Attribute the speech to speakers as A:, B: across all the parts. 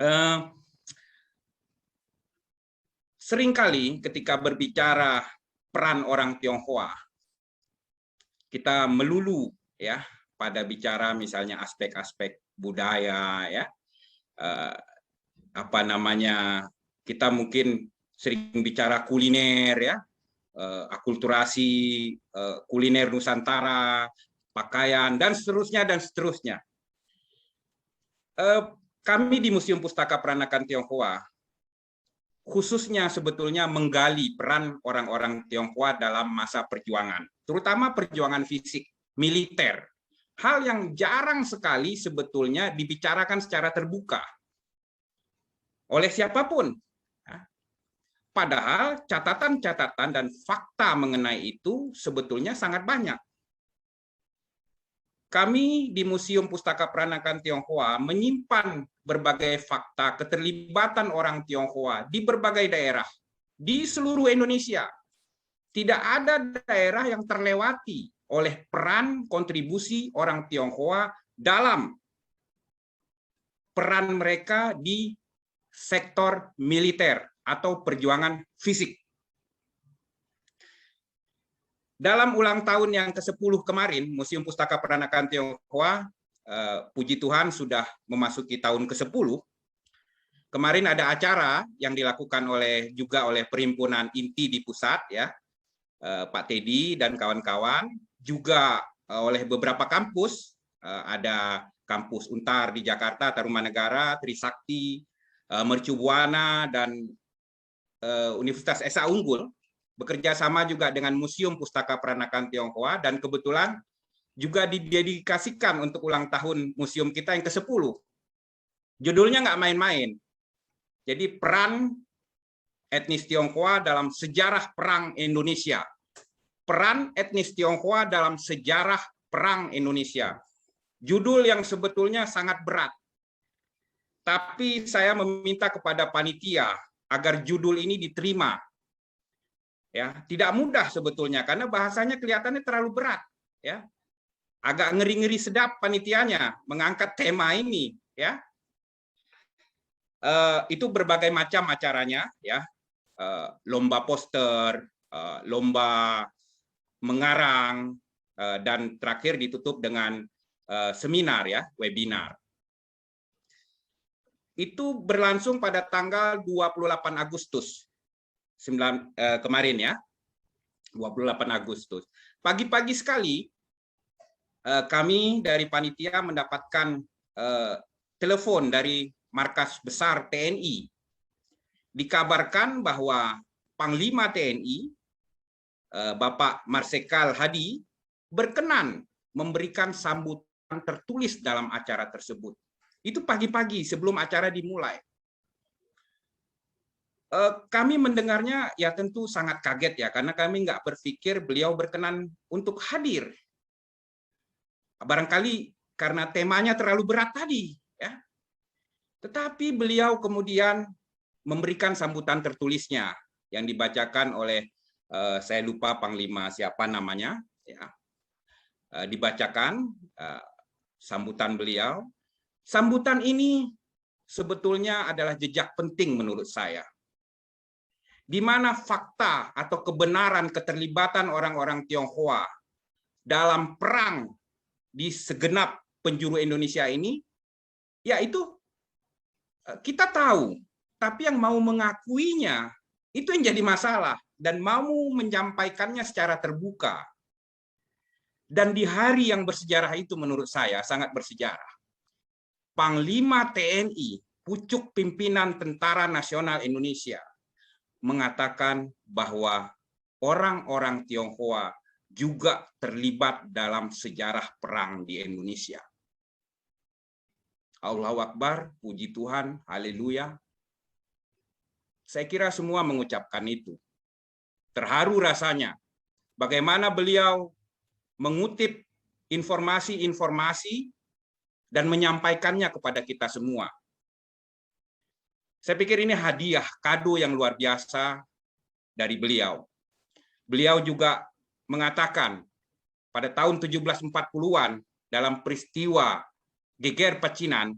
A: Eh, Seringkali ketika berbicara peran orang Tionghoa, kita melulu ya pada bicara misalnya aspek-aspek budaya ya, eh, apa namanya, kita mungkin sering bicara kuliner ya, akulturasi, kuliner Nusantara, pakaian dan seterusnya dan seterusnya. Kami di Museum Pustaka Peranakan Tionghoa khususnya sebetulnya menggali peran orang-orang Tionghoa dalam masa perjuangan, terutama perjuangan fisik, militer. Hal yang jarang sekali sebetulnya dibicarakan secara terbuka oleh siapapun. Padahal catatan-catatan dan fakta mengenai itu sebetulnya sangat banyak. Kami di Museum Pustaka Peranakan Tionghoa menyimpan berbagai fakta keterlibatan orang Tionghoa di berbagai daerah di seluruh Indonesia. Tidak ada daerah yang terlewati oleh peran kontribusi orang Tionghoa dalam peran mereka di sektor militer atau perjuangan fisik. Dalam ulang tahun yang ke-10 kemarin, Museum Pustaka Peranakan Tionghoa, puji Tuhan sudah memasuki tahun ke-10. Kemarin ada acara yang dilakukan juga oleh Perhimpunan Inti di pusat ya, Pak Teddy dan kawan-kawan, juga oleh beberapa kampus, ada kampus Untar di Jakarta, Tarumanegara, Trisakti, Mercu Buana, dan Universitas Esa Unggul, bekerja sama juga dengan Museum Pustaka Peranakan Tionghoa, dan kebetulan juga didedikasikan untuk ulang tahun museum kita yang ke-10. Judulnya nggak main-main. Jadi peran etnis Tionghoa dalam sejarah perang Indonesia. Peran etnis Tionghoa dalam sejarah perang Indonesia. Judul yang sebetulnya sangat berat. Tapi saya meminta kepada panitia agar judul ini diterima. Ya, tidak mudah sebetulnya karena bahasanya kelihatannya terlalu berat, ya. Agak ngeri-ngeri sedap panitianya mengangkat tema ini, ya. Itu berbagai macam acaranya, ya. Lomba poster, lomba mengarang, dan terakhir ditutup dengan seminar, ya, webinar. Itu berlangsung pada tanggal 28 Agustus kemarin ya, 28 Agustus. Pagi-pagi sekali kami dari panitia mendapatkan telepon dari markas besar TNI. Dikabarkan bahwa Panglima TNI Bapak Marsikal Hadi berkenan memberikan sambutan tertulis dalam acara tersebut. Itu pagi-pagi sebelum acara dimulai. Kami mendengarnya ya tentu sangat kaget ya, karena kami nggak berpikir beliau berkenan untuk hadir. Barangkali karena temanya terlalu berat tadi, ya. Tetapi beliau kemudian memberikan sambutan tertulisnya yang dibacakan oleh saya lupa Panglima siapa namanya, ya. Dibacakan sambutan beliau. Sambutan ini sebetulnya adalah jejak penting menurut saya, di mana fakta atau kebenaran keterlibatan orang-orang Tionghoa dalam perang di segenap penjuru Indonesia ini, yaitu kita tahu, tapi yang mau mengakuinya itu yang jadi masalah dan mau menyampaikannya secara terbuka. Dan di hari yang bersejarah itu menurut saya sangat bersejarah. Panglima TNI, pucuk pimpinan Tentara Nasional Indonesia, mengatakan bahwa orang-orang Tionghoa juga terlibat dalam sejarah perang di Indonesia. Allahu Akbar, puji Tuhan, haleluya. Saya kira semua mengucapkan itu. Terharu rasanya bagaimana beliau mengutip informasi-informasi dan menyampaikannya kepada kita semua. Saya pikir ini hadiah, kado yang luar biasa dari beliau. Beliau juga mengatakan pada tahun 1740-an dalam peristiwa Geger Pecinan,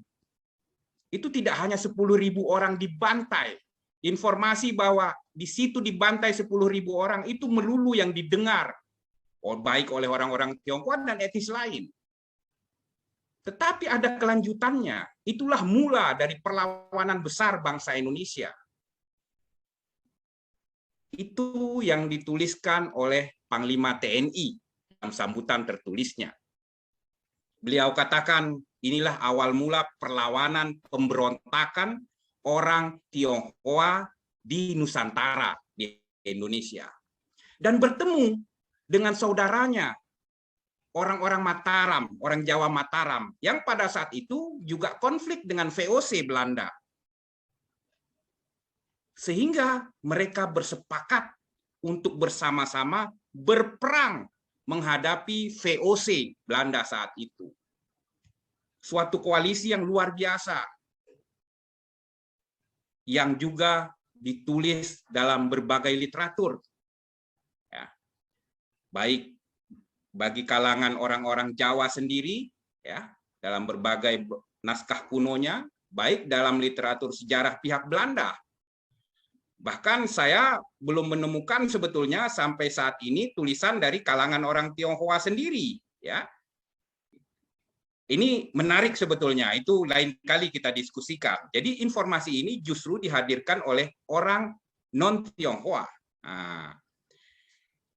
A: itu tidak hanya 10.000 orang dibantai. Informasi bahwa di situ dibantai 10.000 orang itu melulu yang didengar, baik oleh orang-orang Tionghoa dan etnis lain. Tetapi ada kelanjutannya. Itulah mula dari perlawanan besar bangsa Indonesia. Itu yang dituliskan oleh Panglima TNI dalam sambutan tertulisnya. Beliau katakan, inilah awal mula perlawanan pemberontakan orang Tionghoa di Nusantara, di Indonesia. Dan bertemu dengan saudaranya, orang-orang Mataram, orang Jawa Mataram, yang pada saat itu juga konflik dengan VOC Belanda. Sehingga mereka bersepakat untuk bersama-sama berperang menghadapi VOC Belanda saat itu. Suatu koalisi yang luar biasa, yang juga ditulis dalam berbagai literatur. Ya. Baik bagi kalangan orang-orang Jawa sendiri, ya, dalam berbagai naskah kunonya, baik dalam literatur sejarah pihak Belanda. Bahkan saya belum menemukan sebetulnya sampai saat ini tulisan dari kalangan orang Tionghoa sendiri, ya. Ini menarik sebetulnya, itu lain kali kita diskusikan. Jadi informasi ini justru dihadirkan oleh orang non-Tionghoa. Nah,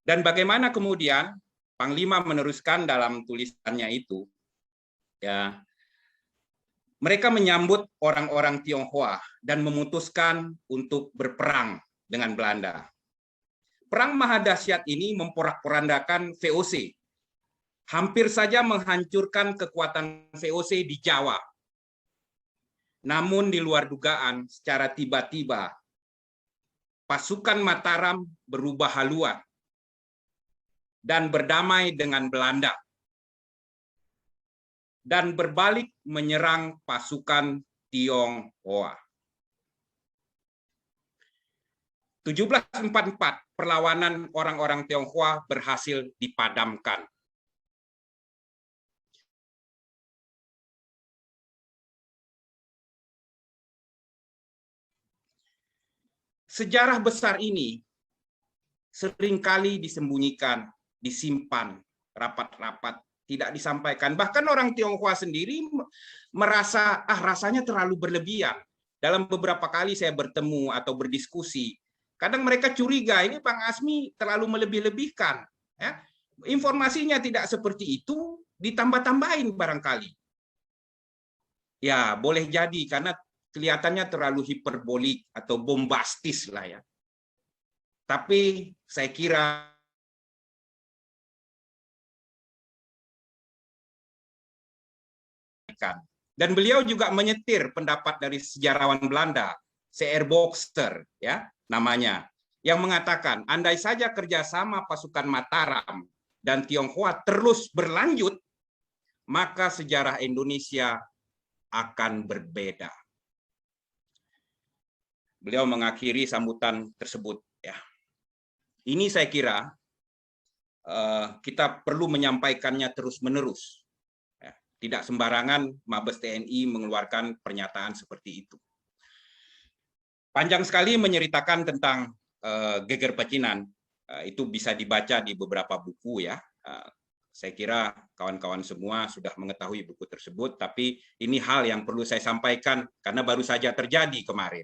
A: dan bagaimana kemudian Panglima meneruskan dalam tulisannya itu, ya, mereka menyambut orang-orang Tionghoa dan memutuskan untuk berperang dengan Belanda. Perang mahadahsyat ini memporak-porandakan VOC. Hampir saja menghancurkan kekuatan VOC di Jawa. Namun di luar dugaan, secara tiba-tiba, pasukan Mataram berubah haluan dan berdamai dengan Belanda. Dan berbalik menyerang pasukan Tionghoa. 1744, perlawanan orang-orang Tionghoa berhasil dipadamkan. Sejarah besar ini seringkali disembunyikan, disimpan rapat-rapat, tidak disampaikan. Bahkan orang Tionghoa sendiri merasa, rasanya terlalu berlebihan. Dalam beberapa kali saya bertemu atau berdiskusi, kadang mereka curiga, ini Bang Azmi terlalu melebih-lebihkan. Ya. Informasinya tidak seperti itu, ditambah-tambahin barangkali. Ya, boleh jadi, karena kelihatannya terlalu hiperbolik atau bombastis lah ya. Tapi saya kira dan beliau juga menyetir pendapat dari sejarawan Belanda, C.R. Boxer ya namanya, yang mengatakan andai saja kerjasama pasukan Mataram dan Tionghoa terus berlanjut, maka sejarah Indonesia akan berbeda. Beliau mengakhiri sambutan tersebut. Ya, ini saya kira kita perlu menyampaikannya terus-menerus. Ya, tidak sembarangan Mabes TNI mengeluarkan pernyataan seperti itu. Panjang sekali menceritakan tentang geger pecinan. Itu bisa dibaca di beberapa buku ya. Saya kira kawan-kawan semua sudah mengetahui buku tersebut, tapi ini hal yang perlu saya sampaikan karena baru saja terjadi kemarin.